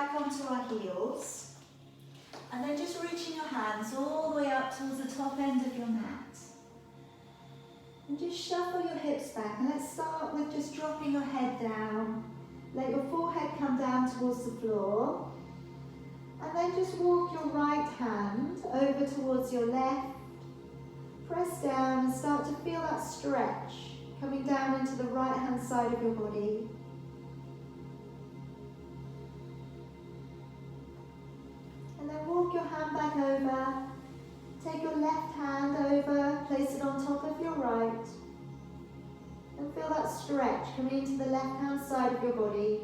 back onto our heels. And then just reaching your hands all the way up towards the top end of your mat. And just shuffle your hips back. And let's start with just dropping your head down. Let your forehead come down towards the floor. And then just walk your right hand over towards your left. Press down and start to feel that stretch coming down into the right hand side of your body. And then walk your hand back over. Take your left hand over, place it on top of your right. And feel that stretch coming into the left hand side of your body.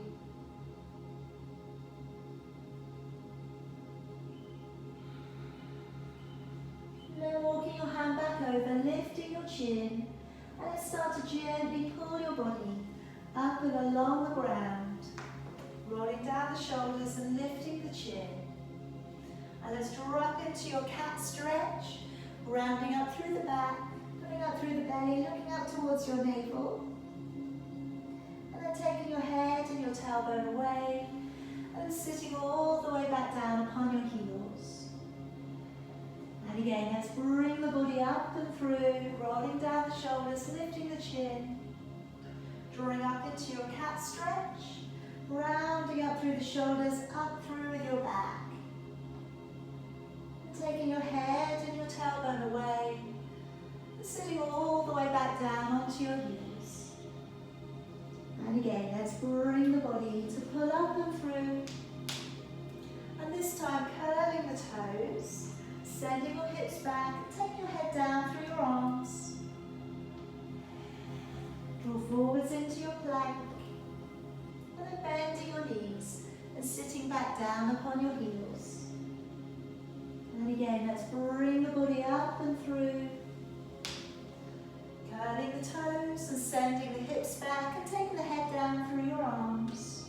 And then walking your hand back over, lifting your chin. And then start to gently pull your body up and along the ground. Rolling down the shoulders and lifting the chin. And let's drop into your cat stretch, rounding up through the back, coming up through the belly, looking up towards your navel. And then taking your head and your tailbone away, and sitting all the way back down upon your heels. And again, let's bring the body up and through, rolling down the shoulders, lifting the chin, drawing up into your cat stretch, rounding up through the shoulders, up through with your back. Taking your head and your tailbone away, and sitting all the way back down onto your heels. And again, let's bring the body to pull up and through. And this time, curling the toes, sending your hips back, taking your head down through your arms. Draw forwards into your plank, and then bending your knees and sitting back down upon your heels. And again, let's bring the body up and through, curling the toes and sending the hips back and taking the head down through your arms.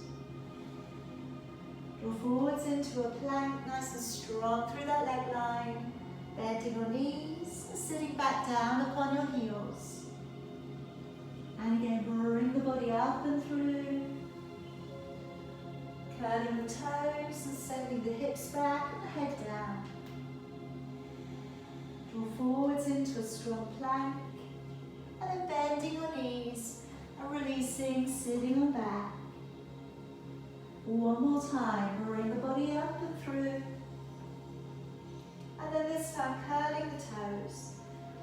Draw forwards into a plank, nice and strong through that leg line, bending your knees and sitting back down upon your heels. And again, bring the body up and through, curling the toes and sending the hips back and the head down. Draw forwards into a strong plank, and then bending your knees and releasing, sitting on back. One more time, bring the body up and through. And then this time, curling the toes.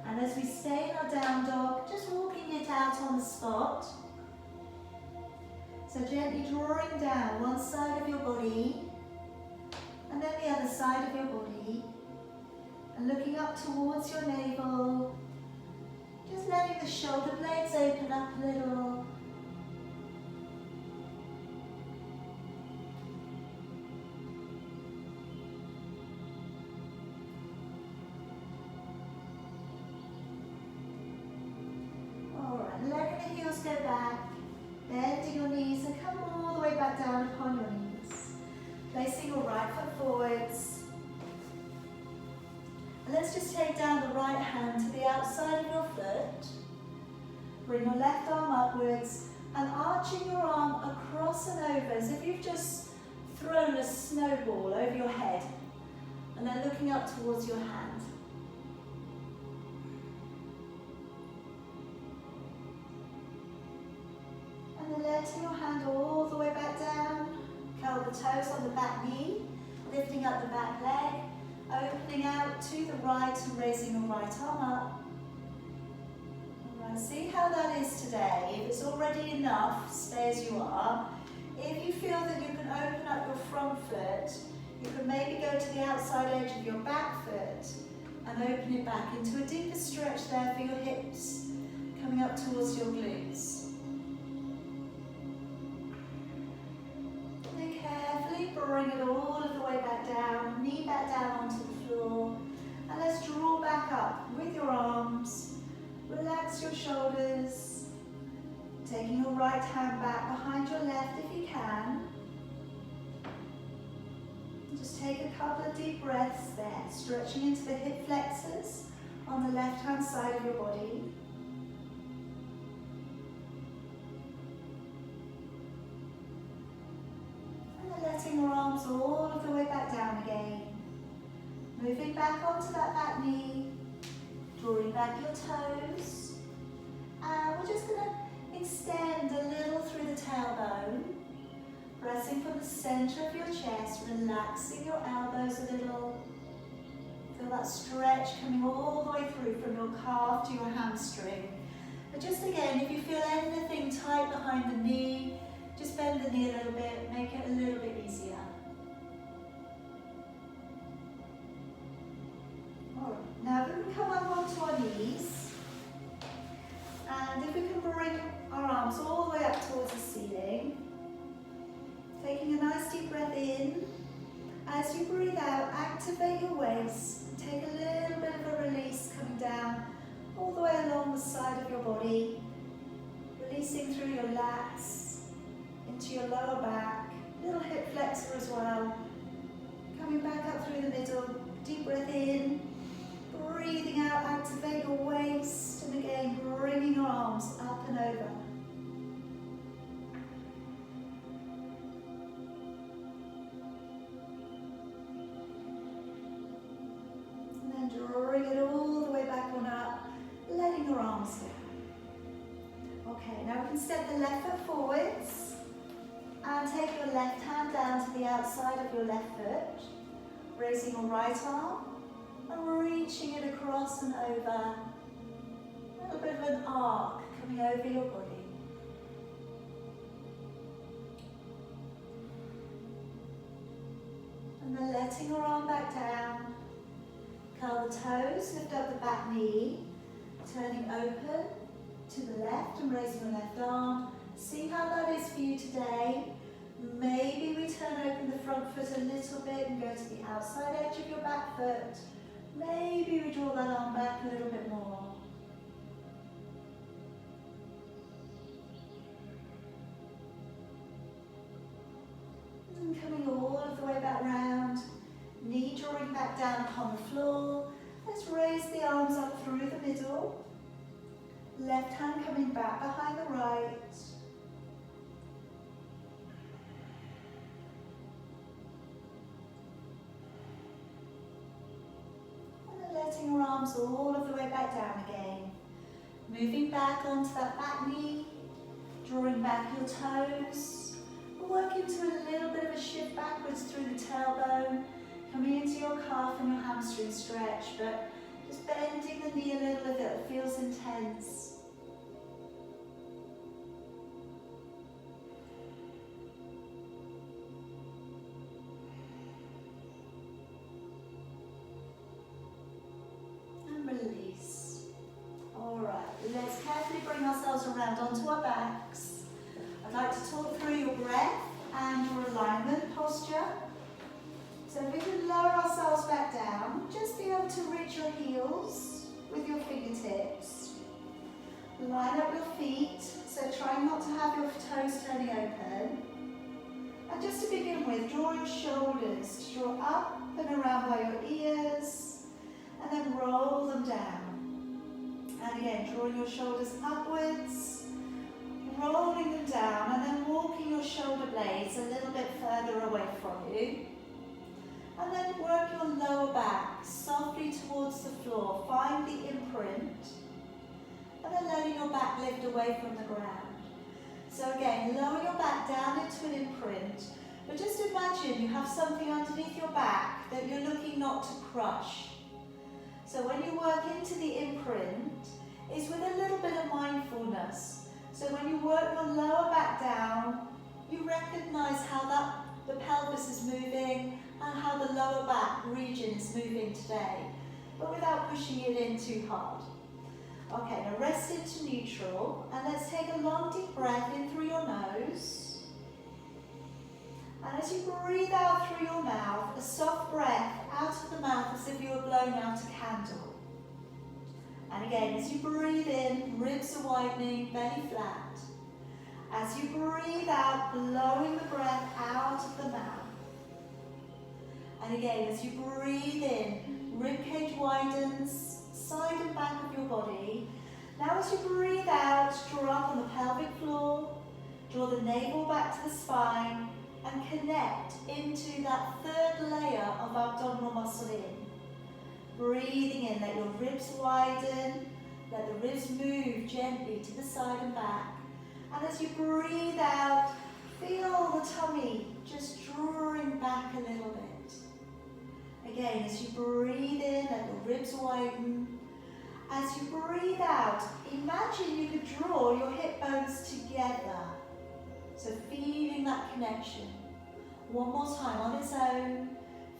And as we stay in our down dog, just walking it out on the spot. So gently drawing down one side of your body, and then the other side of your body. And looking up towards your navel, just letting the shoulder blades open up a little. Alright, letting the heels go back, bending your knees and come all the way back down upon your knees. Placing your right foot forwards. And let's just take down the right hand to the outside of your foot. Bring your left arm upwards and arching your arm across and over as if you've just thrown a snowball over your head. And then looking up towards your hand. And then letting your hand all the way back down. Curl the toes on the back knee, lifting up the back leg. Opening out to the right and raising your right arm up. Alright, see how that is today. If it's already enough, stay as you are. If you feel that you can open up your front foot, you can maybe go to the outside edge of your back foot and open it back into a deeper stretch there for your hips, coming up towards your glutes. Bring it all of the way back down, knee back down onto the floor, and let's draw back up with your arms, relax your shoulders, taking your right hand back behind your left if you can. Just take a couple of deep breaths there, stretching into the hip flexors on the left hand side of your body. Letting your arm arms all of the way back down again. Moving back onto that back knee, drawing back your toes. And we're just going to extend a little through the tailbone, pressing from the center of your chest, relaxing your elbows a little. Feel that stretch coming all the way through from your calf to your hamstring. But just again, if you feel anything tight behind the knee, just bend the knee a little bit, make it a little bit easier. Alright, now we can come up onto our knees. And if we can bring our arms all the way up towards the ceiling, taking a nice deep breath in. As you breathe out, activate your waist. Take a little bit of a release coming down all the way along the side of your body, releasing through your lats, into your lower back, little hip flexor as well. Coming back up through the middle, deep breath in, breathing out, activate your waist, and again, bringing your arms up and over. And then drawing it all the way back on up, letting your arms down. Okay, now we can step the left foot forwards and take your left hand down to the outside of your left foot, raising your right arm and reaching it across and over. A little bit of an arc coming over your body. And then letting your arm back down. Curl the toes, lift up the back knee, turning open to the left and raising your left arm. See how that is for you today. Maybe we turn open the front foot a little bit and go to the outside edge of your back foot. Maybe we draw that arm back a little bit more. And coming all of the way back round, knee drawing back down upon the floor. Let's raise the arms up through the middle. Left hand coming back behind the right. Letting your arms all of the way back down again. Moving back onto that back knee, drawing back your toes. We're working to a little bit of a shift backwards through the tailbone, coming into your calf and your hamstring stretch, but just bending the knee a little if it feels intense. Release. Alright, let's carefully bring ourselves around onto our backs. I'd like to talk through your breath and your alignment posture. So if we can lower ourselves back down, just be able to reach your heels with your fingertips. Line up your feet, so try not to have your toes turning open. And just to begin with, draw your shoulders to draw up and around by your ears. And then roll them down. And again, drawing your shoulders upwards, rolling them down, and then walking your shoulder blades a little bit further away from you. And then work your lower back softly towards the floor. Find the imprint. And then letting your back lift away from the ground. So again, lower your back down into an imprint. But just imagine you have something underneath your back that you're looking not to crush. So when you work into the imprint, it's with a little bit of mindfulness. So when you work your lower back down, you recognize how the pelvis is moving and how the lower back region is moving today, but without pushing it in too hard. Okay, now rest into neutral, and let's take a long deep breath in through your nose. And as you breathe out through your mouth, a soft breath out of the mouth as if you were blowing out a candle. And again, as you breathe in, ribs are widening, belly flat. As you breathe out, blowing the breath out of the mouth. And again, as you breathe in, ribcage widens, side and back of your body. Now as you breathe out, draw up on the pelvic floor, draw the navel back to the spine, and connect into that third layer of abdominal muscle in. Breathing in, let your ribs widen, let the ribs move gently to the side and back. And as you breathe out, feel the tummy just drawing back a little bit. Again, as you breathe in, let the ribs widen. As you breathe out, imagine you could draw your hip bones together. So feeling that connection. One more time on its own,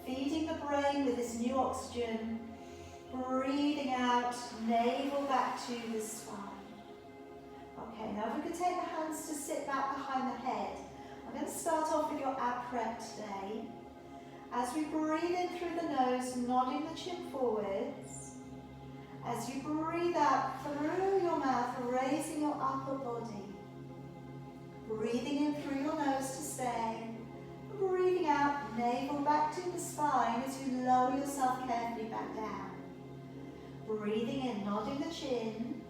feeding the brain with this new oxygen. Breathing out, navel back to the spine. Okay, now if we could take the hands to sit back behind the head. I'm going to start off with your ab prep today. As we breathe in through the nose, nodding the chin forwards. As you breathe out through your mouth, raising your upper body. Breathing in through your nose to stay. Breathing out, navel back to the spine as you lower yourself carefully back down. Breathing in, nodding the chin.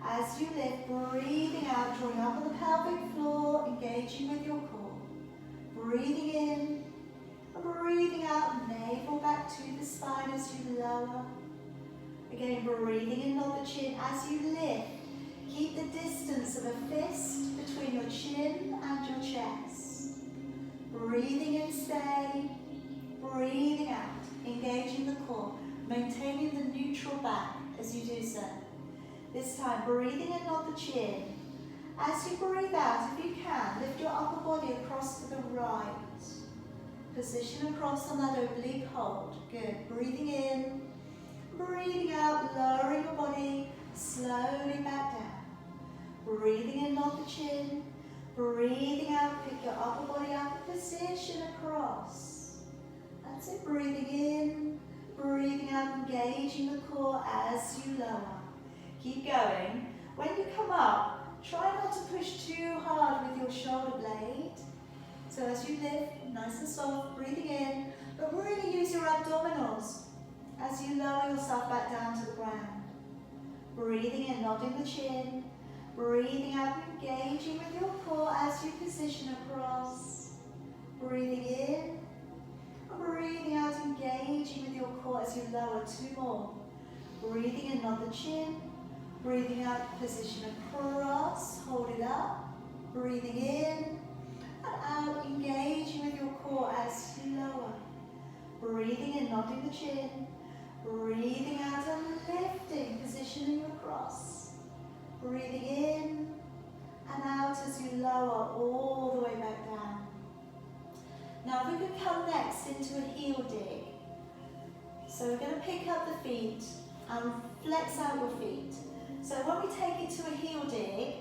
As you lift, breathing out, drawing up on the pelvic floor, engaging with your core. Breathing in, and breathing out, navel back to the spine as you lower. Again, breathing in, nod the chin. As you lift, keep the distance of a fist between your chin and your chest. Breathing in, stay. Breathing out, engaging the core, maintaining the neutral back as you do so. This time, breathing in, nod the chin. As you breathe out, if you can, lift your upper body across to the right. Position across on that oblique hold. Good. Breathing in, breathing out, lowering your body slowly back down. Breathing in, nod the chin. Breathing out, pick your upper body up, position across. That's it. Breathing in, breathing out, engaging the core as you lower. Keep going. When you come up, try not to push too hard with your shoulder blade. So as you lift, nice and soft, breathing in, but really use your abdominals as you lower yourself back down to the ground. Breathing in, nodding the chin. Breathing out, engaging with your core as you position across. Breathing in, and breathing out, engaging with your core as you lower. Two more. Breathing in, nod the chin. Breathing out, position across, hold it up. Breathing in, and out, engaging with your core as you lower. Breathing in, nodding the chin. Breathing out and lifting, positioning across. Breathing in and out as you lower all the way back down. Now we can come next into a heel dig. So we're going to pick up the feet and flex out your feet. So when we take it to a heel dig,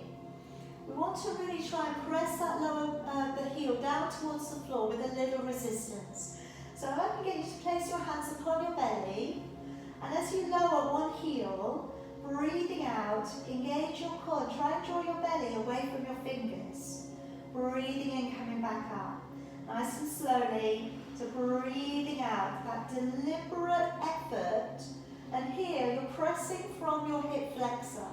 we want to really try and press that the heel down towards the floor with a little resistance. So if I can get you to place your hands upon your belly, and as you lower one heel, breathing out, engage your core, try and draw your belly away from your fingers. Breathing in, coming back up. Nice and slowly, so breathing out, that deliberate effort. And here you're pressing from your hip flexor.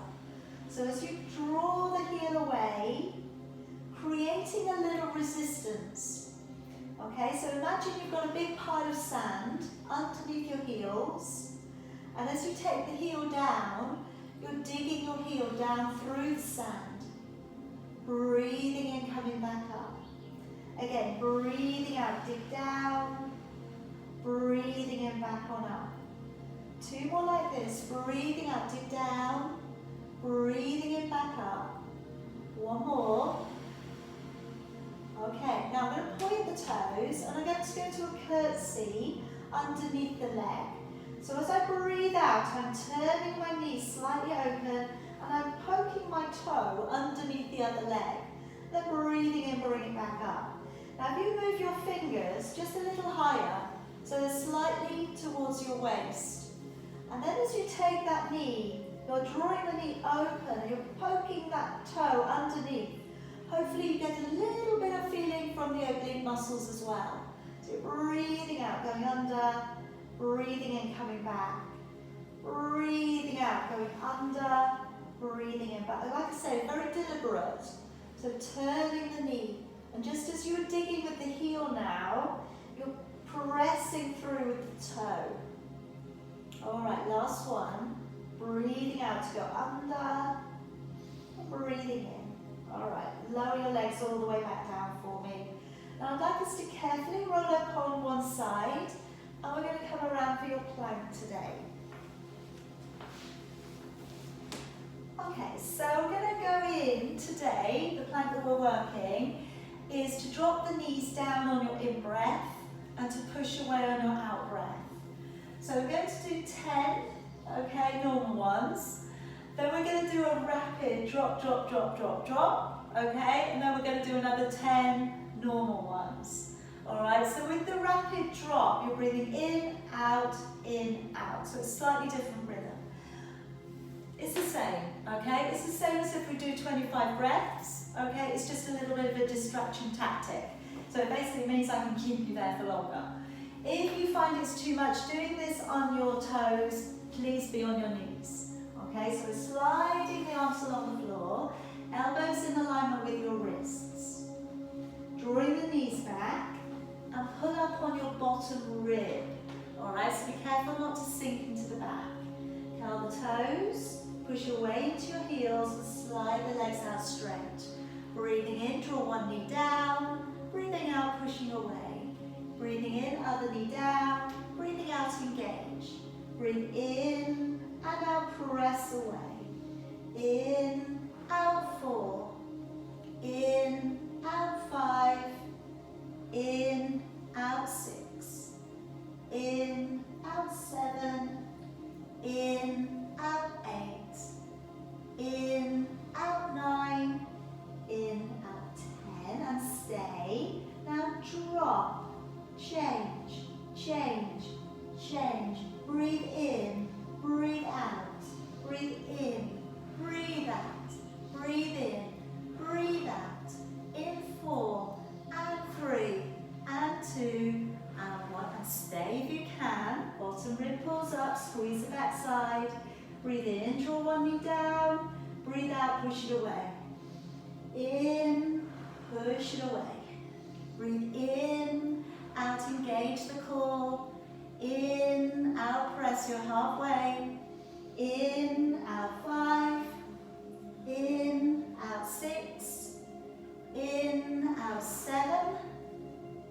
So as you draw the heel away, creating a little resistance. Okay, so imagine you've got a big pile of sand underneath your heels. And as you take the heel down, you're digging your heel down through the sand. Breathing in, coming back up. Again, breathing out, dig down. Breathing in, back on up. Two more like this. Breathing out, dig down. Breathing in, back up. One more. Okay, now I'm going to point the toes and I'm going to go into a curtsy underneath the leg. So as I breathe out, I'm turning my knees slightly open and I'm poking my toe underneath the other leg. Then breathing in, bring it back up. Now if you move your fingers just a little higher, so they're slightly towards your waist. And then as you take that knee, you're drawing the knee open, you're poking that toe underneath. Hopefully you get a little bit of feeling from the oblique muscles as well. So you're breathing out, going under, breathing in, coming back. Breathing out, going under, breathing in, back. Like I say, very deliberate. So turning the knee, And just as you're digging with the heel now, you're pressing through with the toe. All right, last one. Breathing out to go under, and breathing in. All right, lower your legs all the way back down for me. Now I'd like us to carefully roll up on one side, and we're going to come around for your plank today. Okay, so we're going to go in today, the plank that we're working, is to drop the knees down on your in-breath and to push away on your out-breath. So we're going to do 10, okay, normal ones. Then we're going to do a rapid drop, drop, drop, drop, drop, okay? And then we're going to do another 10 normal ones. All right, so with the rapid drop, you're breathing in, out, so it's slightly different rhythm. It's the same, okay? It's the same as if we do 25 breaths, okay? It's just a little bit of a distraction tactic. So it basically means I can keep you there for longer. If you find it's too much doing this on your toes, please be on your knees, okay? So we're sliding the arms along the floor, elbows in alignment with your wrists. Drawing the knees back and pull up on your bottom rib, all right? So be careful not to sink into the back. Curl the toes. Push your way into your heels and slide the legs out straight. Breathing in, draw one knee down. Breathing out, pushing away. Breathing in, other knee down. Breathing out, engage. Breathe in and out, press away. In, out 4. In, out 5. In, out 6. In, out 7. In, out 8. In, out 9, in, out 10, and stay. Now drop, change, change, change. Breathe in, breathe out, breathe in, breathe out, breathe in, breathe out. In 4, and 3, and 2, and 1, and stay if you can. Bottom rib pulls up, squeeze the back side. Breathe in, draw one knee down. Breathe out, push it away. In, push it away. Breathe in, out, engage the core. In, out, press, you're halfway. In, out 5. In, out 6. In, out 7.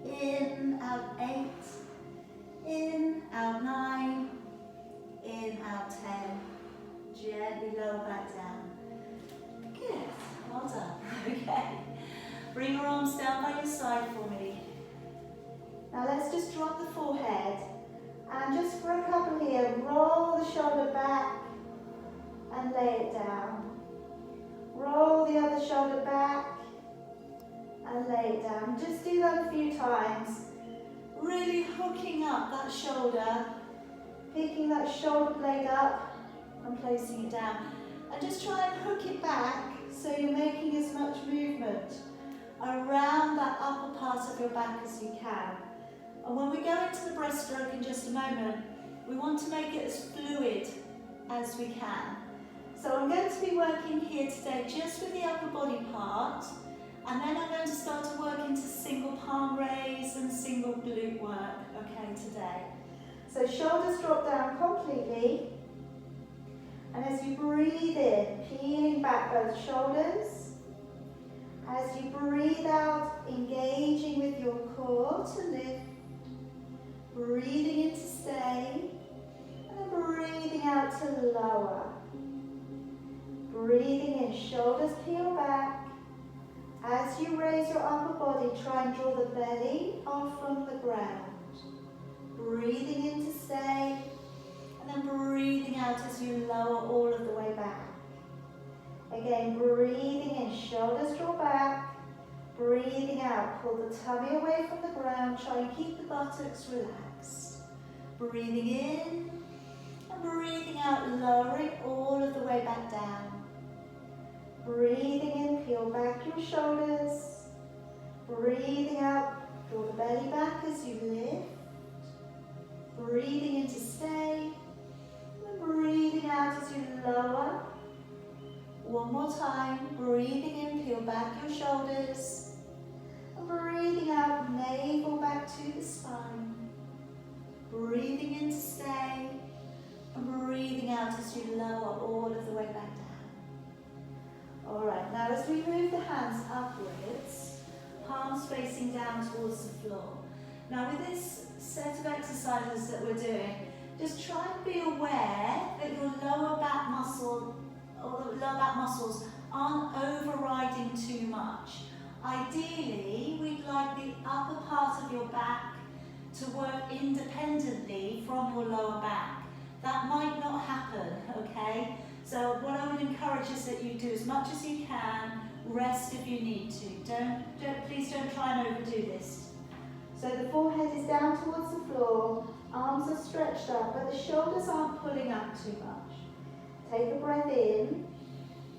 In, out 8. In, out 9. In, out 10. Gently lower back down. Good, well done. Okay. Bring your arms down by your side for me. Now let's just drop the forehead. And just for a couple here, roll the shoulder back and lay it down. Roll the other shoulder back and lay it down. Just do that a few times. Really hooking up that shoulder, picking that shoulder blade up and placing it down. And just try and hook it back so you're making as much movement around that upper part of your back as you can. And when we go into the breaststroke in just a moment, we want to make it as fluid as we can. So I'm going to be working here today just with the upper body part, and then I'm going to start to work into single palm raise and single glute work, okay, today. So shoulders drop down completely. And as you breathe in, peeling back both shoulders. As you breathe out, engaging with your core to lift. Breathing in to stay. And then breathing out to lower. Breathing in, shoulders peel back. As you raise your upper body, try and draw the belly off from the ground. Breathing in to stay. And then breathing out as you lower all of the way back. Again, breathing in, shoulders draw back. Breathing out, pull the tummy away from the ground. Try and keep the buttocks relaxed. Breathing in and breathing out, lowering all of the way back down. Breathing in, peel back your shoulders. Breathing out, draw the belly back as you lift. Breathing in to stay. Breathing out as you lower. One more time. Breathing in, peel back your shoulders. breathing out, navel back to the spine. Breathing in to stay, and breathing out as you lower all of the way back down. Alright, now as we move the hands upwards, palms facing down towards the floor. Now with this set of exercises that we're doing, just try and be aware that your lower back muscle or the lower back muscles aren't overriding too much. Ideally, we'd like the upper part of your back to work independently from your lower back. That might not happen, okay? So what I would encourage is that you do as much as you can, rest if you need to. Please don't try and overdo this. So the forehead is down towards the floor, arms are stretched up, but the shoulders aren't pulling up too much. Take a breath in,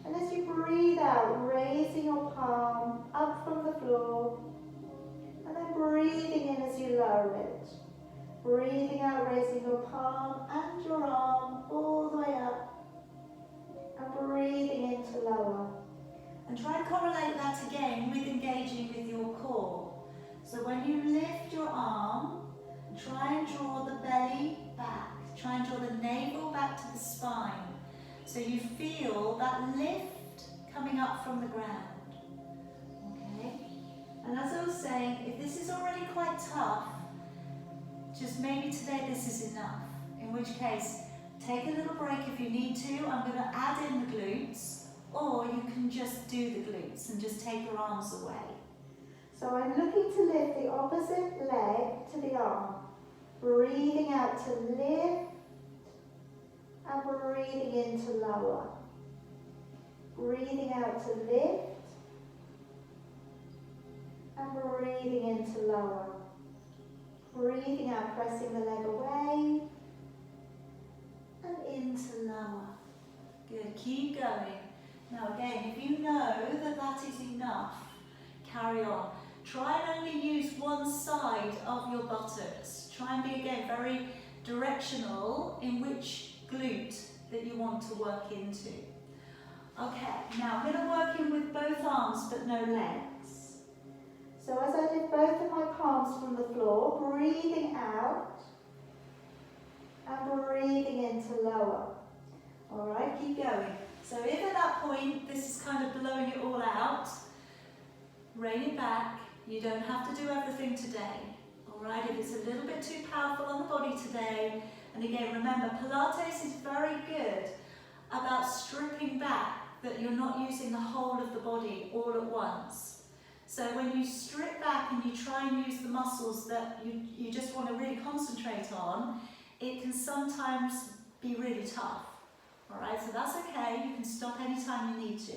and as you breathe out, raising your palm up from the floor, and then breathing in as you lower it. Breathing out, raising your palm and your arm all the way up, and breathing in to lower. And try and correlate that again with engaging with your core. So when you lift your arm, try and draw the belly back. Try and draw the navel back to the spine. So you feel that lift coming up from the ground. Okay? And as I was saying, if this is already quite tough, just maybe today this is enough. In which case, take a little break if you need to. I'm going to add in the glutes, or you can just do the glutes and just take your arms away. So I'm looking to lift the opposite leg to the arm. Breathing out to lift, and breathing in to lower. Breathing out to lift, and breathing in to lower. Breathing out, pressing the leg away, and into lower. Good, keep going. Now again, if you know that that is enough, carry on. Try and only use one side of your buttocks. Try and be again very directional in which glute that you want to work into. Okay, now I'm going to work in with both arms but no legs. So as I lift both of my palms from the floor, breathing out and breathing into lower. Alright, keep going. So if at that point this is kind of blowing it all out, rein it back. You don't have to do everything today. Alright, if it's a little bit too powerful on the body today, and again remember, Pilates is very good about stripping back, that you're not using the whole of the body all at once. So when you strip back and you try and use the muscles that you just want to really concentrate on, it can sometimes be really tough. Alright, so that's okay, you can stop anytime you need to.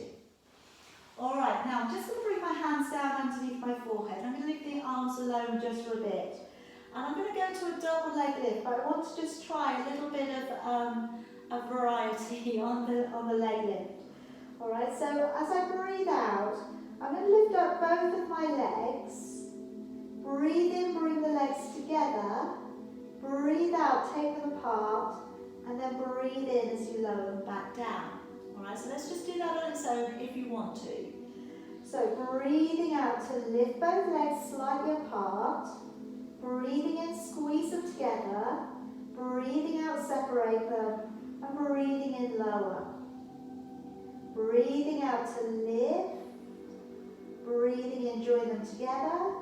Alright, now I'm just going to bring my hands down underneath my forehead. I'm going to leave the arms alone just for a bit. And I'm going to go to a double leg lift, but I want to just try a little bit of variety on the leg lift. Alright, so as I breathe out, I'm going to lift up both of my legs. Breathe in, bring the legs together. Breathe out, take them apart. And then breathe in as you lower them back down. Alright, so let's just do that on its own if you want to. So breathing out to lift both legs slightly apart. Breathing in, squeeze them together. Breathing out, separate them. And breathing in, lower. Breathing out to lift. Breathing in, join them together.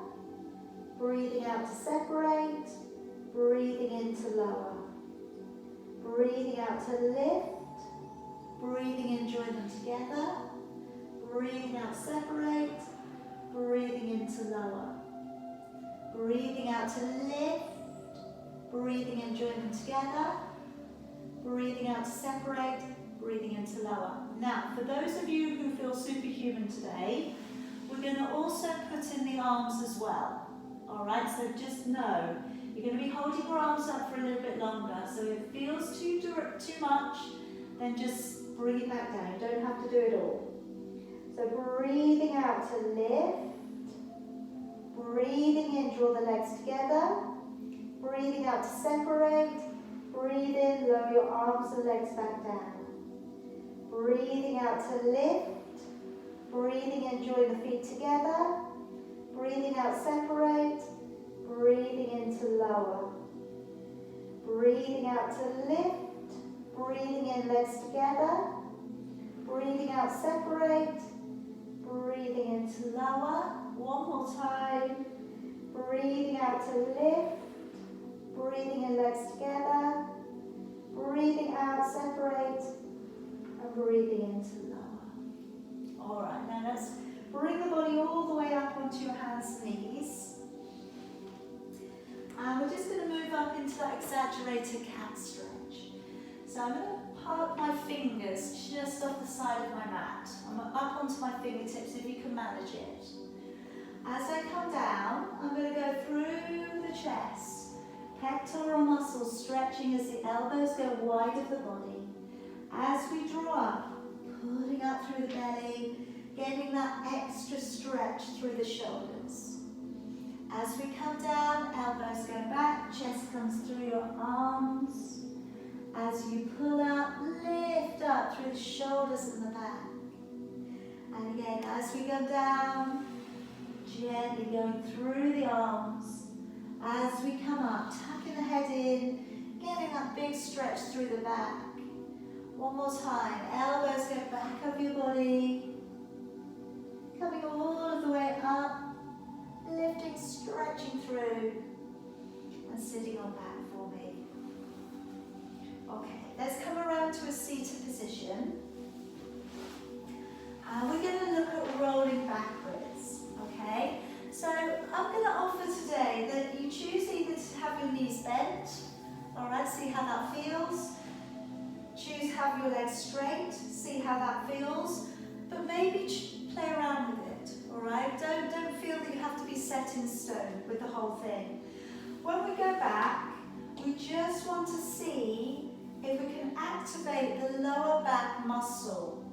Breathing out to separate. Breathing in to lower. Breathing out to lift. Breathing in, join them together. Breathing out, separate. Breathing in to lower. Breathing out to lift. Breathing in, join them together. Breathing out to separate. Breathing in to lower. Now, for those of you who feel superhuman today, we're going to also put in the arms as well. Alright, so just know, you're going to be holding your arms up for a little bit longer. So if it feels too much, then just bring it back down. You don't have to do it all. So breathing out to lift. Breathing in, draw the legs together. Breathing out to separate. Breathe in, lower your arms and legs back down. Breathing out to lift. Breathing in, join the feet together. Breathing out, separate. Breathing into lower. Breathing out to lift. Breathing in, legs together. Breathing out, separate. Breathing into lower. One more time. Breathing out to lift. Breathing in, legs together. Breathing out, separate. And breathing into lower. Alright, now let's bring the body all the way up onto your hands and knees. And we're just going to move up into that exaggerated cat stretch. So I'm going to park my fingers just off the side of my mat. I'm up onto my fingertips if you can manage it. As I come down, I'm going to go through the chest. Pectoral muscles stretching as the elbows go wide of the body. As we draw up, pulling up through the belly, getting that extra stretch through the shoulders. As we come down, elbows go back, chest comes through your arms. As you pull up, lift up through the shoulders and the back. And again, as we go down, gently going through the arms. As we come up, tucking the head in, getting that big stretch through the back. One more time, elbows go back of your body. Coming all of the way up. Lifting, stretching through, and sitting on back for me. Okay, let's come around to a seated position. And we're going to look at rolling backwards, okay? So I'm going to offer today that you choose either to have your knees bent, all right, see how that feels. Choose have your legs straight, see how that feels, but maybe play around with it. All right, don't feel that you have to be set in stone with the whole thing. When we go back, we just want to see if we can activate the lower back muscle.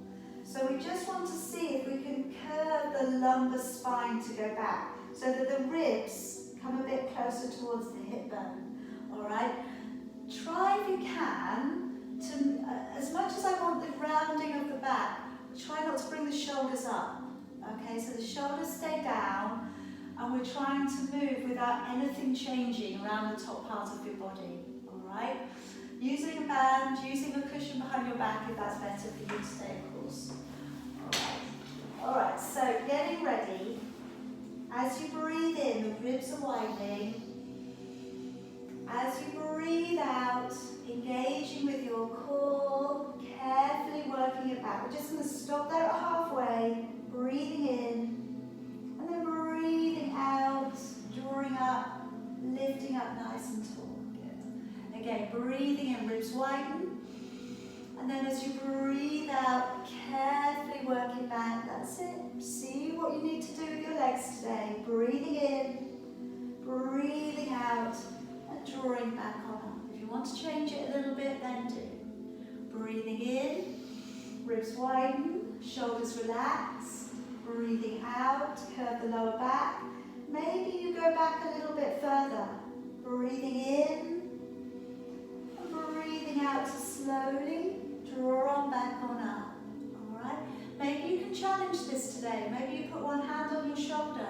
So we just want to see if we can curve the lumbar spine to go back so that the ribs come a bit closer towards the hip bone. All right, try if you can to, as much as I want the rounding of the back, try not to bring the shoulders up. Okay, so the shoulders stay down and we're trying to move without anything changing around the top part of your body, all right? Using a band, using a cushion behind your back if that's better for you today, of course. All right, so getting ready. As you breathe in, the ribs are widening. As you breathe out, engaging with your core, carefully working it back. We're just going to stop there at halfway. Breathing in, and then breathing out, drawing up, lifting up nice and tall. Good. Again, breathing in, ribs widen, and then as you breathe out, carefully work it back. That's it. See what you need to do with your legs today. Breathing in, breathing out, and drawing back on up. If you want to change it a little bit, then do. Breathing in, ribs widen, shoulders relax. Breathing out, curve the lower back. Maybe you go back a little bit further. Breathing in, and breathing out to slowly draw on back on up. All right. Maybe you can challenge this today. Maybe you put one hand on your shoulder.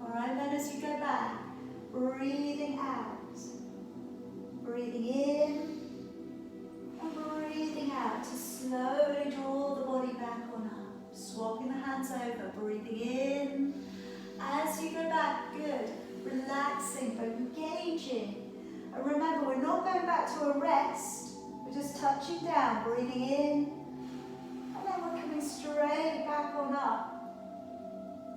All right. Then as you go back, breathing out, breathing in, and breathing out to slowly draw the body back on up. Swapping the hands over, breathing in. As you go back, good. Relaxing, but engaging. And remember, we're not going back to a rest. We're just touching down, breathing in. And then we're coming straight back on up.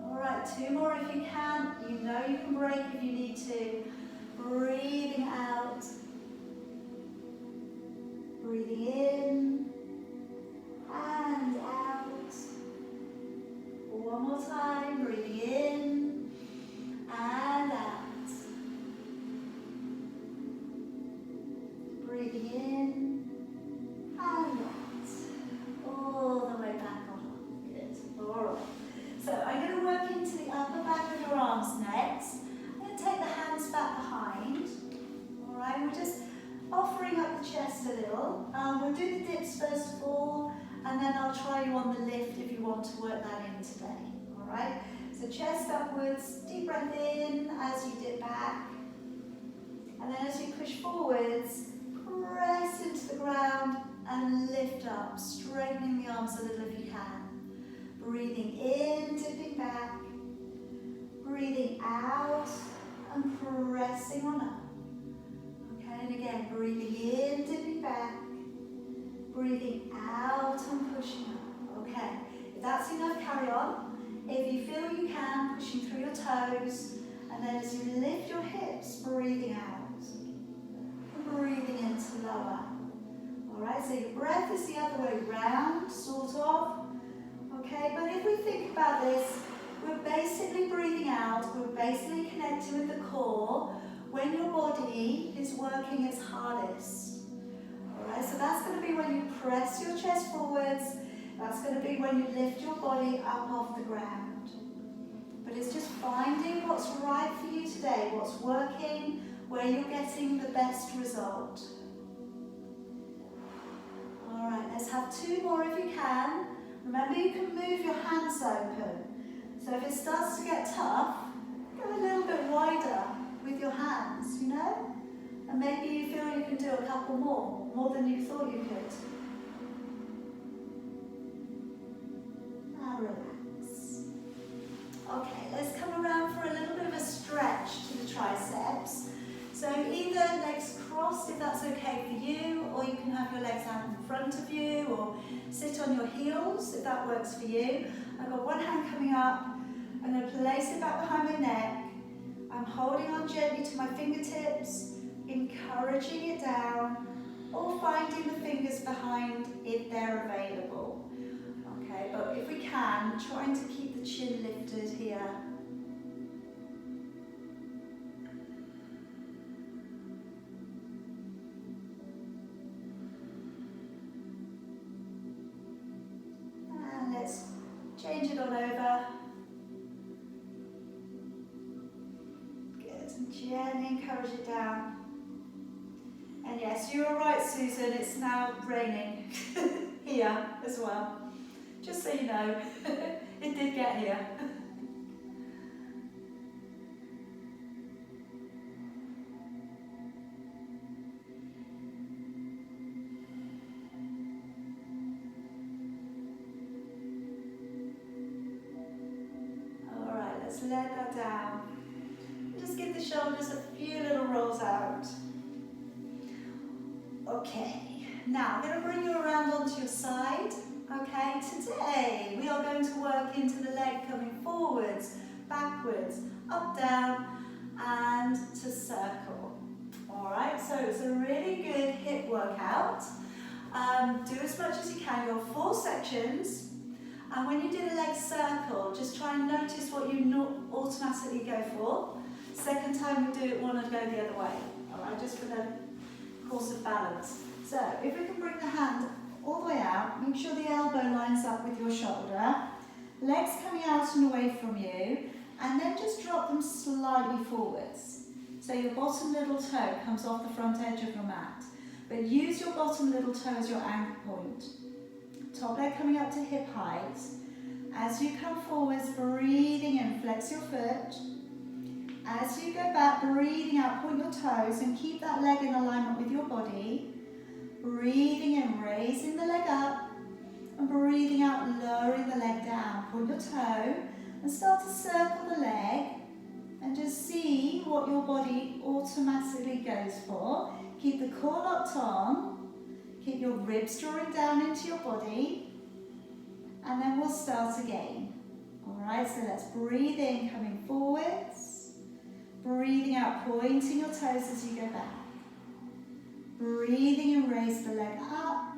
All right, 2 more if you can. You know you can break if you need to. Breathing out. Breathing in. And out. One more time, breathing in and out. Breathing in and out. All the way back on. Good. All right. So I'm going to work into the upper back of your arms next. I'm going to take the hands back behind. All right. We're just offering up the chest a little. We'll do the dips first of all. And then I'll try you on the lift if you want to work that in today, all right? So chest upwards, deep breath in as you dip back. And then as you push forwards, press into the ground and lift up, straightening the arms a little if you can. Breathing in, dipping back. Breathing out and pressing on up. Okay, and again, breathing in, dipping back. Breathing out and pushing up. Okay, if that's enough, carry on. If you feel you can, pushing through your toes. And then as you lift your hips, breathing out. Breathing in to lower. Alright, so your breath is the other way round, sort of. Okay, but if we think about this, we're basically breathing out, we're basically connecting with the core when your body is working its hardest. Alright, so that's going to be when you press your chest forwards, that's going to be when you lift your body up off the ground. But it's just finding what's right for you today, what's working, where you're getting the best result. Alright, let's have two more if you can. Remember, you can move your hands open. So if it starts to get tough, go a little bit wider with your hands, you know? And maybe you feel you can do a couple more than you thought you could. Now relax. Okay, let's come around for a little bit of a stretch to the triceps. So either legs crossed if that's okay for you, or you can have your legs out in front of you, or sit on your heels if that works for you. I've got one hand coming up, I'm going to place it back behind my neck. I'm holding on gently to my fingertips, encouraging it down, or finding the fingers behind if they're available. Okay, but if we can, trying to keep the chin lifted here. Change it on over. Good, and gently encourage it down. And yes, you were right, Susan, it's now raining here as well. Just so you know, it did get here. Let that down. Just give the shoulders a few little rolls out. Okay, now I'm going to bring you around onto your side. Okay, today we are going to work into the leg coming forwards, backwards, up, down, and to circle. Alright, so it's a really good hip workout. Do as much as you can. You've got 4 sections. And when you do the leg circle, just try and notice what you automatically go for. Second time we do it, want to go the other way. Alright, just for the course of balance. So, if we can bring the hand all the way out, make sure the elbow lines up with your shoulder. Legs coming out and away from you, and then just drop them slightly forwards. So your bottom little toe comes off the front edge of your mat. But use your bottom little toe as your anchor point. Top leg coming up to hip height. As you come forwards, breathing in, flex your foot. As you go back, breathing out, point your toes and keep that leg in alignment with your body. Breathing in, raising the leg up. And breathing out, lowering the leg down. Point your toe and start to circle the leg. And just see what your body automatically goes for. Keep the core locked on. Keep your ribs drawing down into your body, and then we'll start again. Alright, so let's breathe in, coming forwards, breathing out, pointing your toes as you go back, breathing in, raise the leg up,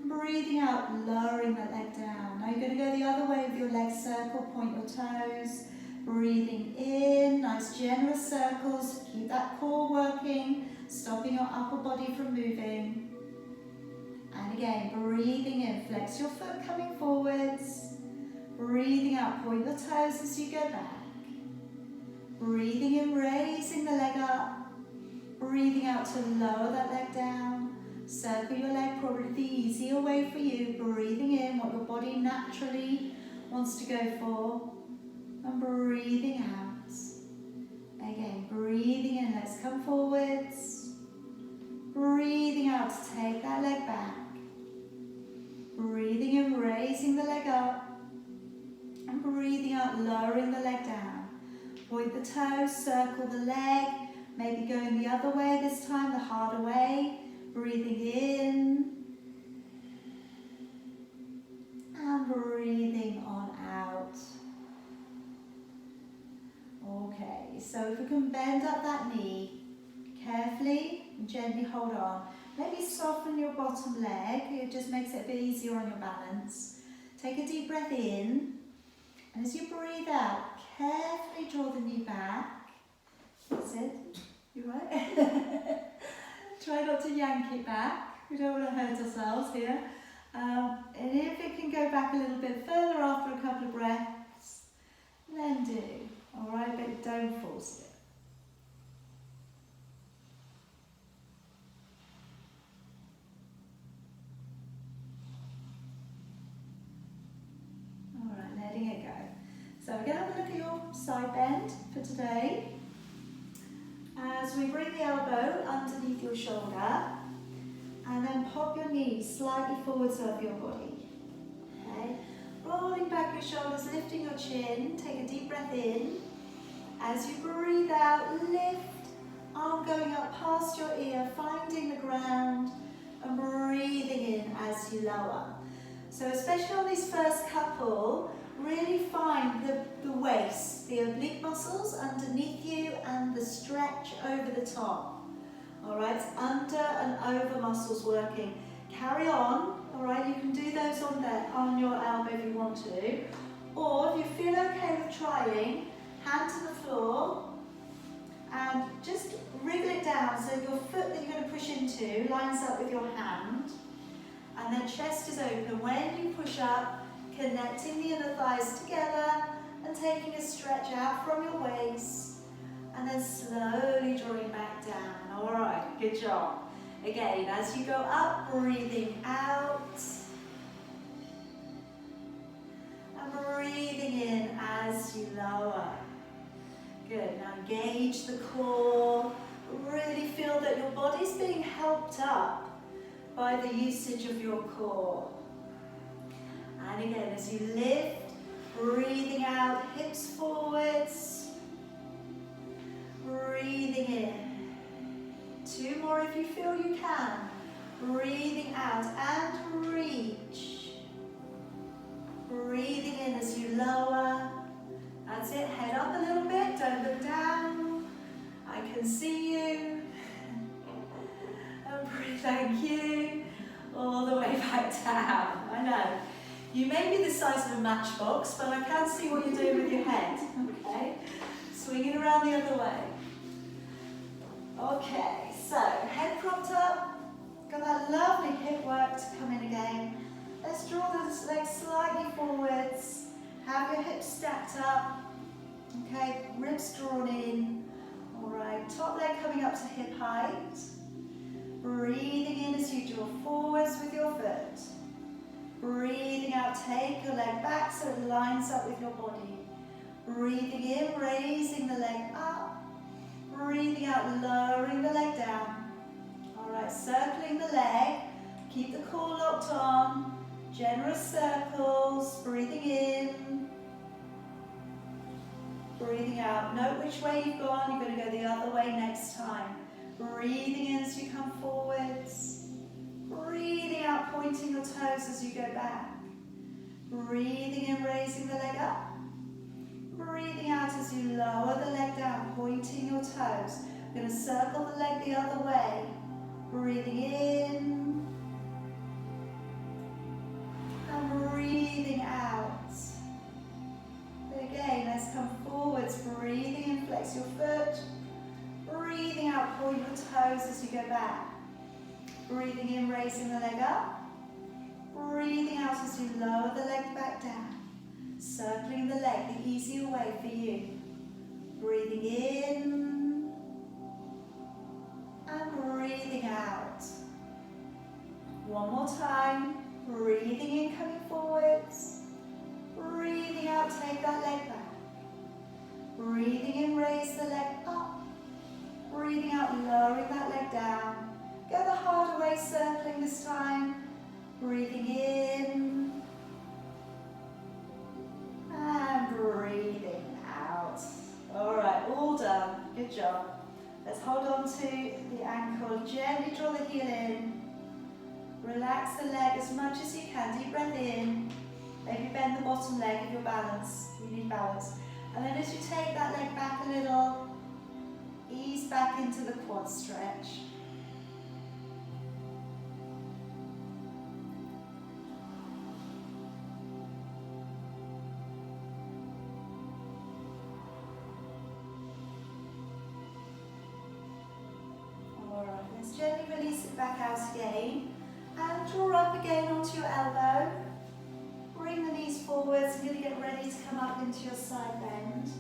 breathing out, lowering the leg down. Now you're going to go the other way with your leg circle, point your toes, breathing in, nice generous circles, keep that core working, stopping your upper body from moving. And again, breathing in, flex your foot coming forwards. Breathing out, point the toes as you go back. Breathing in, raising the leg up. Breathing out to lower that leg down. Circle your leg, probably the easier way for you. Breathing in what your body naturally wants to go for. And breathing out. Again, breathing in, let's come forwards. Breathing out to take that leg back. Breathing in, raising the leg up. And breathing out, lowering the leg down. Point the toes, circle the leg. Maybe going the other way this time, the harder way. Breathing in. And breathing on out. Okay, so if we can bend up that knee carefully and gently hold on. Maybe soften your bottom leg, it just makes it a bit easier on your balance. Take a deep breath in, and as you breathe out, carefully draw the knee back. That's it. You right? Try not to yank it back. We don't want to hurt ourselves here. And if it can go back a little bit further after a couple of breaths, then do. Alright, but don't force it. Alright, letting it go. So we're going to have a look at your side bend for today. As we bring the elbow underneath your shoulder, and then pop your knees slightly forwards of your body. Okay? Rolling back your shoulders, lifting your chin, take a deep breath in. As you breathe out, lift, arm going up past your ear, finding the ground, and breathing in as you lower. So especially on these first couple, really find the waist, the oblique muscles underneath you and the stretch over the top. Alright, it's under and over muscles working. Carry on, alright, you can do those on your elbow if you want to. Or if you feel okay with trying, hand to the floor and just wriggle it down so your foot that you're going to push into lines up with your hand. And then chest is open. When you push up, connecting the inner thighs together and taking a stretch out from your waist. And then slowly drawing back down. Alright, good job. Again, as you go up, breathing out. And breathing in as you lower. Good, now engage the core. Really feel that your body's being helped up by the usage of your core. And again, as you lift, breathing out, hips forwards. Breathing in. Two more if you feel you can. Breathing out and reach. Breathing in as you lower. That's it, head up a little bit, don't look down. I can see you. And breathe, thank you. All the way back down. I know. You may be the size of a matchbox, but I can see what you're doing with your head. Okay? Swing it around the other way. Okay, so head propped up. Got that lovely hip work to come in again. Let's draw the legs slightly forwards. Have your hips stacked up. Okay, ribs drawn in. Alright, top leg coming up to hip height. Breathing in as you draw forwards with your foot. Breathing out, take your leg back so it lines up with your body. Breathing in, raising the leg up. Breathing out, lowering the leg down. Alright, circling the leg. Keep the core locked on. Generous circles. Breathing in. Breathing out. Note which way you've gone. You're going to go the other way next time. Breathing in as you come forwards. Breathing out, pointing your toes as you go back. Breathing in, raising the leg up. Breathing out as you lower the leg down, pointing your toes. We're going to circle the leg the other way. Breathing in. And breathing out. Again, let's come forwards. Breathing in, flex your foot. Breathing out, point your toes as you go back. Breathing in, raising the leg up. Breathing out as you lower the leg back down. Circling the leg the easier way for you. Breathing in. And breathing out. One more time. Breathing in, coming forwards. Breathing out, take that leg back. Breathing in, raise the leg up. Breathing out, lowering that leg down. Go the harder way, circling this time. Breathing in. And breathing out. All right, all done. Good job. Let's hold on to the ankle. Gently draw the heel in. Relax the leg as much as you can. Deep breath in. Maybe bend the bottom leg if you're balanced. You need balance. And then as you take that leg back a little, ease back into the quad stretch. Alright, let's gently release it back out again. And draw up again onto your elbow. Bring the knees forwards. You're going to get ready to come up into your side bend.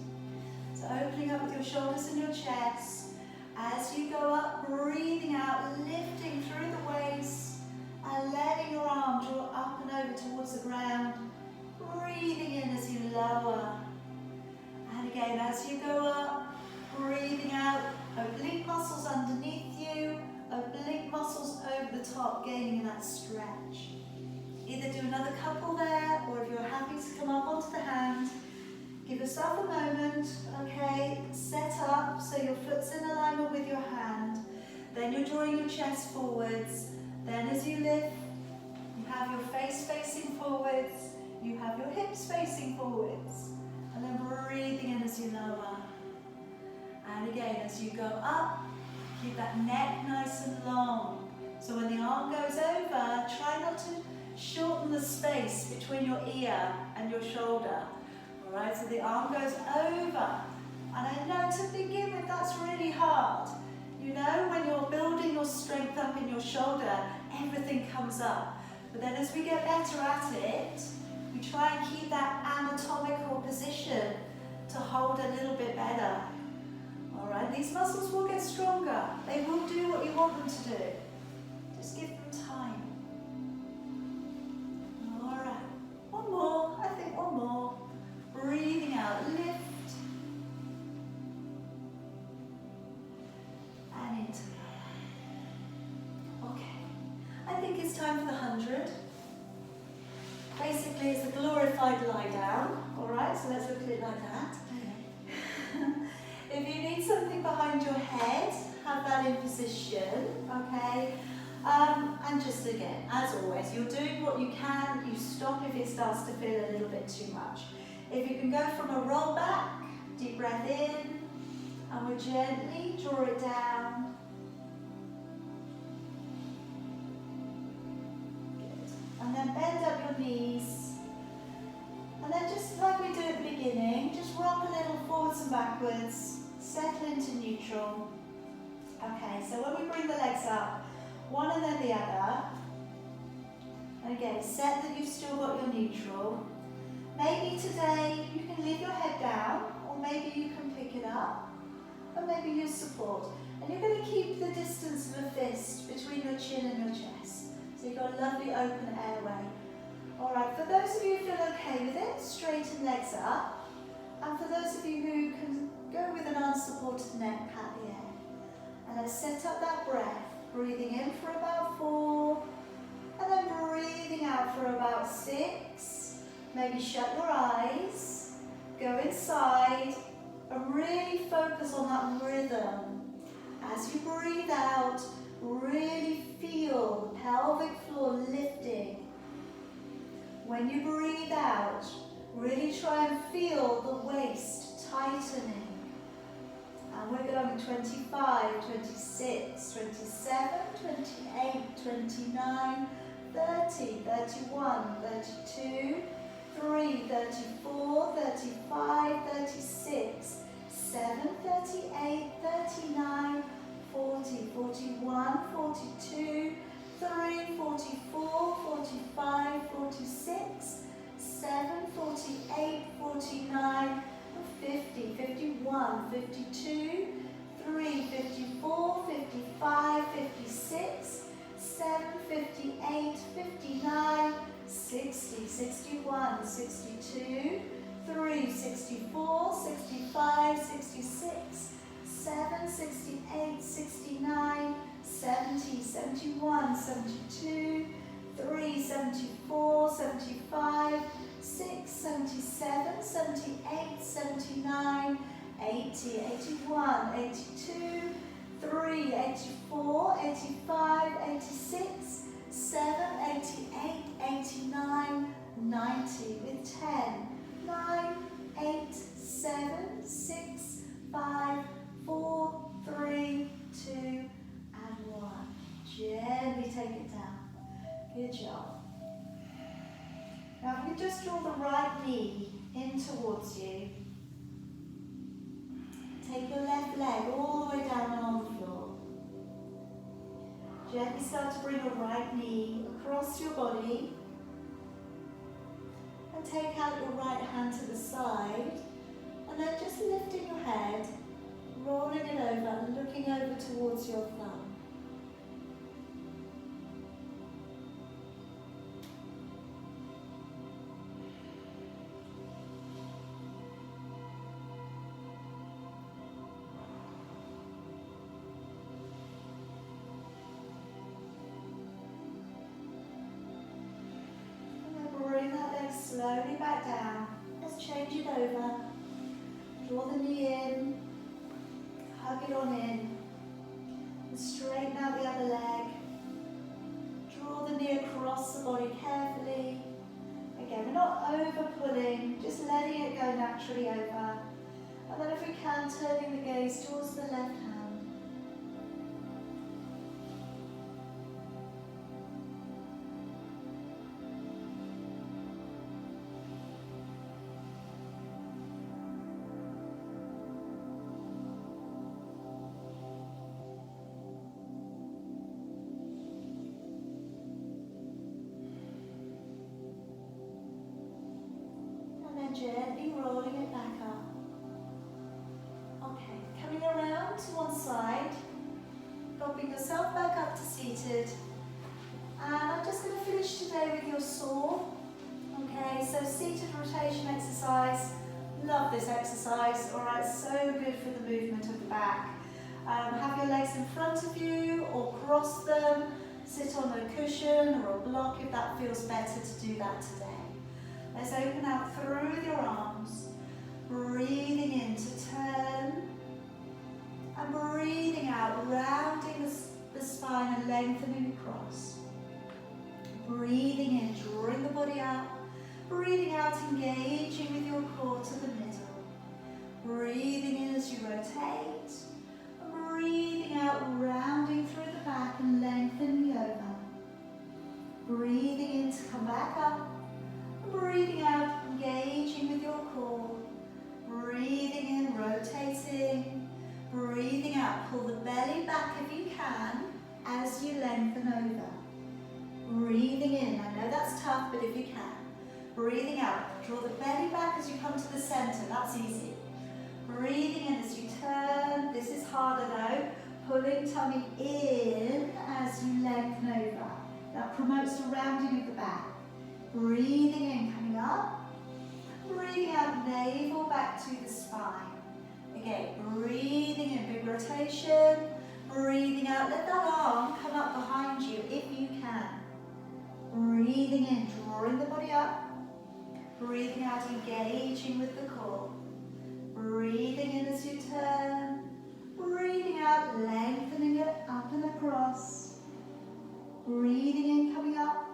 So opening up with your shoulders and your chest. As you go up, breathing out, lifting through the waist and letting your arm draw up and over towards the ground. Breathing in as you lower. And again, as you go up, breathing out, oblique muscles underneath you, oblique muscles over the top, gaining in that stretch. Either do another couple there, or if you're happy to come up onto the hand, give yourself a moment, okay, set up so your foot's in alignment with your hand. Then you're drawing your chest forwards. Then as you lift, you have your face facing forwards, you have your hips facing forwards. And then breathing in as you lower. And again, as you go up, keep that neck nice and long. So when the arm goes over, try not to shorten the space between your ear and your shoulder. Alright, so the arm goes over. And I know to begin with that's really hard. You know, when you're building your strength up in your shoulder, everything comes up. But then as we get better at it, we try and keep that anatomical position to hold a little bit better. Alright, these muscles will get stronger. They will do what you want them to do. Just give them time. Alright, one more, I think one more. Breathing out, lift. And into lower. Okay, I think it's time for the 100. Basically, it's a glorified lie down. Alright, so let's look at it like that. If you need something behind your head, have that in position, okay? And just again, as always, you're doing what you can. You stop if it starts to feel a little bit too much. If you can go from a roll back, deep breath in, and we gently draw it down. Good. And then bend up your knees. And then just like we do at the beginning, just rock a little forwards and backwards, settle into neutral. Okay, so when we bring the legs up, one and then the other, and again, set that you've still got your neutral. Maybe today you can leave your head down, or maybe you can pick it up, or maybe use support. And you're going to keep the distance of a fist between your chin and your chest. So you've got a lovely open airway. Alright, for those of you who feel okay with it, straighten legs up. And for those of you who can go with an unsupported neck, pat the air. And let's set up that breath. Breathing in for about 4. And then breathing out for about 6. Maybe shut your eyes. Go inside. And really focus on that rhythm. As you breathe out, really feel the pelvic floor lifting. When you breathe out, really try and feel the waist tightening. And we're going 25, 26, 27, 28, 29, 30, 31, 32, 3, 34, 35, 36, 7, 38, 39, 40, 41, 42, 3, 44, 45, 46, 7, 48, 49, 50, 51, 52, 3, 54, 55, 56, 7, 58, 59, 60, 61, 62, 3, 64, 65, 66, 7, 68, 69, 70, 71, 72, 3, 74, 75, 6, 77, 78, 79, 80, 81, 82, 3, 84, 85, 86, 7, 88, 89, 90 with 10, 9, 8, 7, 6, 5, 4, 3, 2, and 1. Gently take it down. Good job. Now if you just draw the right knee in towards you, take your left leg all the way down and on the floor. Gently start to bring your right knee across your body and take out your right hand to the side, and then just lifting your head, rolling it over and looking over towards your thumb. Slowly back down. Let's change it over. Draw the knee in, hug it on in, and straighten out the other leg. Draw the knee across the body carefully. Again, we're not over pulling, just letting it go naturally over. And then if we can, turning the gaze towards the left hand. Gently rolling it back up. Okay, coming around to one side, dropping yourself back up to seated. And I'm just going to finish today with your saw. Okay, so seated rotation exercise. Love this exercise. Alright, so good for the movement of the back. Have your legs in front of you or cross them. Sit on a cushion or a block if that feels better to do that today. Let's open out through with your arms, breathing in to turn, and breathing out, rounding the spine and lengthening across. Breathing in, drawing the body up, breathing out, engaging with your core to the middle. Breathing in as you rotate, and breathing out, rounding through the back and lengthening over. Breathing in to come back up. Breathing out, engaging with your core. Breathing in, rotating. Breathing out, pull the belly back if you can as you lengthen over. Breathing in, I know that's tough, but if you can. Breathing out, draw the belly back as you come to the center, that's easy. Breathing in as you turn, this is harder though. Pulling tummy in as you lengthen over. That promotes the rounding of the back. Breathing in, coming up. Breathing out, navel back to the spine. Again, breathing in, big rotation. Breathing out, let that arm come up behind you if you can. Breathing in, drawing the body up. Breathing out, engaging with the core. Breathing in as you turn. Breathing out, lengthening it up and across. Breathing in, coming up.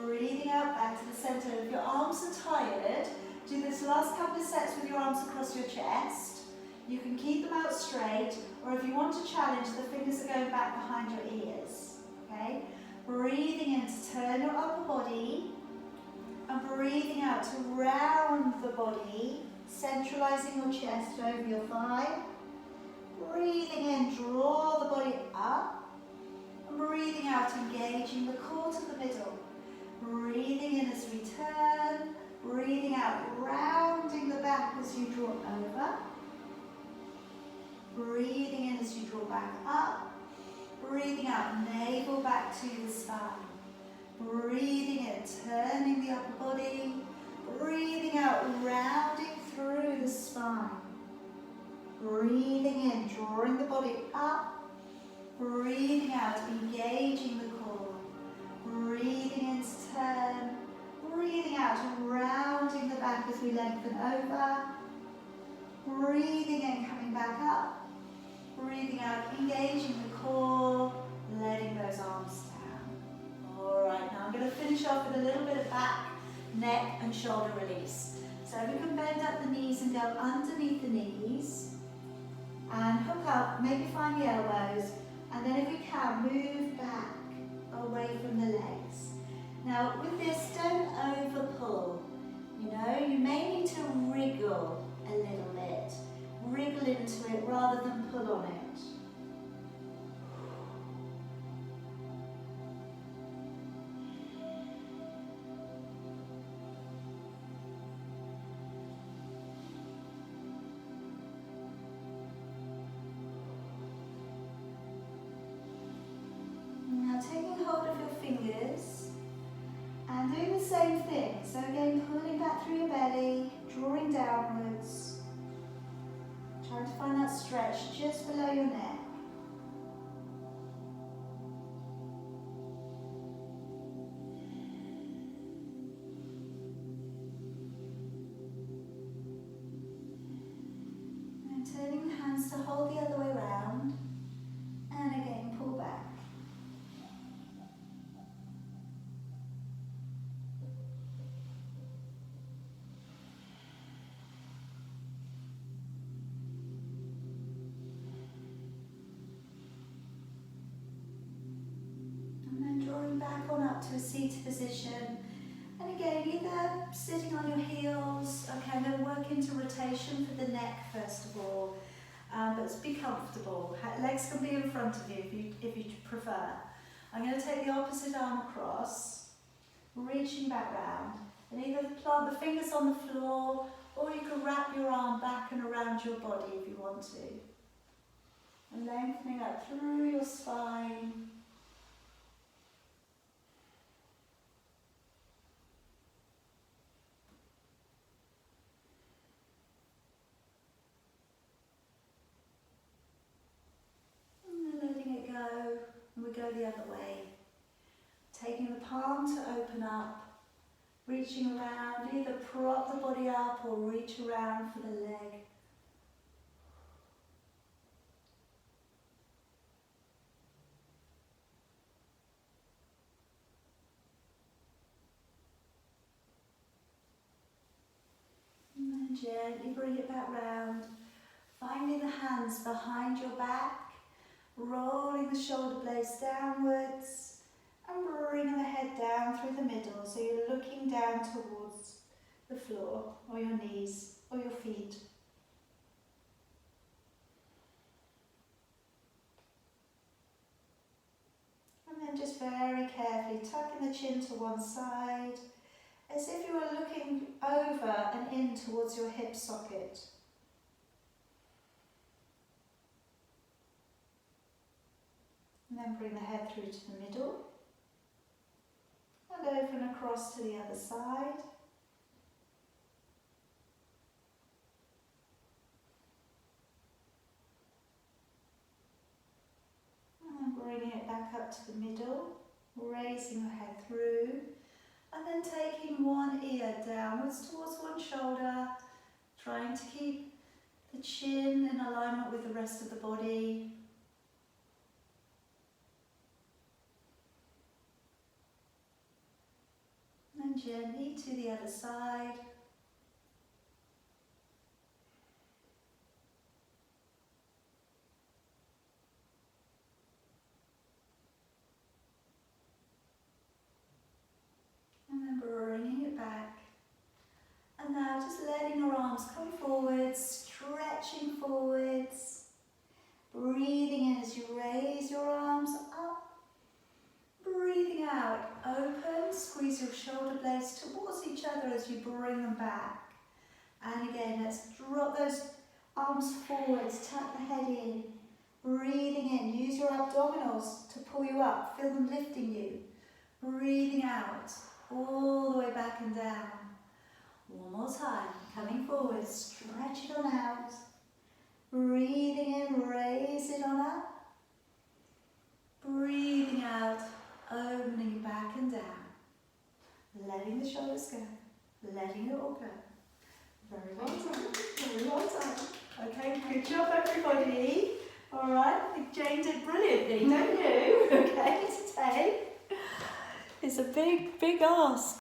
Breathing out back to the center. If your arms are tired, do this last couple of sets with your arms across your chest. You can keep them out straight, or if you want to challenge, the fingers are going back behind your ears. Okay? Breathing in to turn your upper body, and breathing out to round the body, centralizing your chest over your thigh. Breathing in, draw the body up, and breathing out, engaging the core to the middle. Breathing in as we turn, breathing out, rounding the back as you draw over. Breathing in as you draw back up. Breathing out, navel back to the spine. Breathing in, turning the upper body. Breathing out, rounding through the spine. Breathing in, drawing the body up. Breathing out, engaging the core. Breathing in to turn. Breathing out, rounding the back as we lengthen over. Breathing in, coming back up. Breathing out, engaging the core, letting those arms down. Alright, now I'm going to finish off with a little bit of back, neck and shoulder release. So we can bend up the knees and go underneath the knees and hook up, maybe find the elbows, and then if we can, move back away from the legs. Now with this, don't over pull. You know, you may need to wriggle a little bit. Wriggle into it rather than pull on it. Now taking hold of your fingers and doing the same thing. So again, pulling back through your belly, drawing downwards. Trying to find that stretch just below your neck. And turning the hands to hold the other way around. And again, pull back. Back on up to a seated position, and again either sitting on your heels. Okay, I'm going to work into rotation for the neck first of all, but be comfortable. Legs can be in front of you if you prefer. I'm going to take the opposite arm across, reaching back round, and either plant the fingers on the floor or you can wrap your arm back and around your body if you want to, and lengthening up through your spine. And we go the other way. Taking the palm to open up, reaching around, either prop the body up or reach around for the leg. And then gently bring it back round, finding the hands behind your back, rolling the shoulder blades downwards and bringing the head down through the middle, so you're looking down towards the floor or your knees or your feet. And then just very carefully tucking the chin to one side as if you were looking over and in towards your hip socket. And then bring the head through to the middle and open across to the other side. And then bringing it back up to the middle, raising the head through, and then taking one ear downwards towards one shoulder, trying to keep the chin in alignment with the rest of the body. And gently to the other side. And then bringing it back. And now just letting your arms come forwards, stretching forwards. Breathing in as you raise your arms up. Breathing out, open, squeeze your shoulder blades towards each other as you bring them back. And again, let's drop those arms forwards, tuck the head in. Breathing in, use your abdominals to pull you up, feel them lifting you. Breathing out, all the way back and down. One more time. Coming forward, stretch it on out. Breathing in, raise it on up. Breathing out, opening back and down. Letting the shoulders go. Letting it all go. Very well done. Very well done. Okay, good job everybody. Alright, I think Jane did brilliantly, don't you? Okay, today is a big ask.